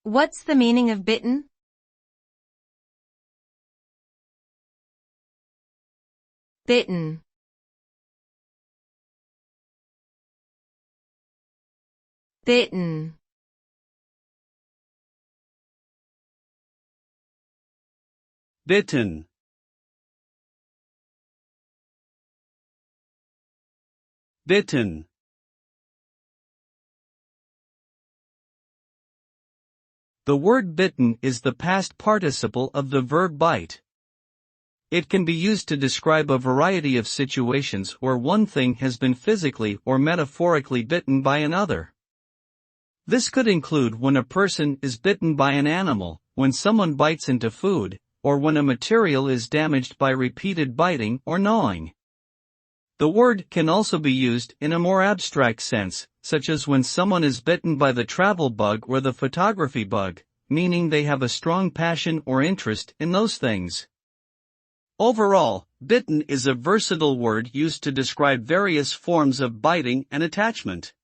What's the meaning of bitten? Bitten. Bitten. Bitten. Bitten. The word bitten is the past participle of the verb bite. It can be used to describe a variety of situations where one thing has been physically or metaphorically bitten by another. This could include when a person is bitten by an animal, when someone bites into food, or when a material is damaged by repeated biting or gnawing. The word can also be used in a more abstract sense, such as when someone is bitten by the travel bug or the photography bug, meaning they have a strong passion or interest in those things. Overall, bitten is a versatile word used to describe various forms of biting and attachment.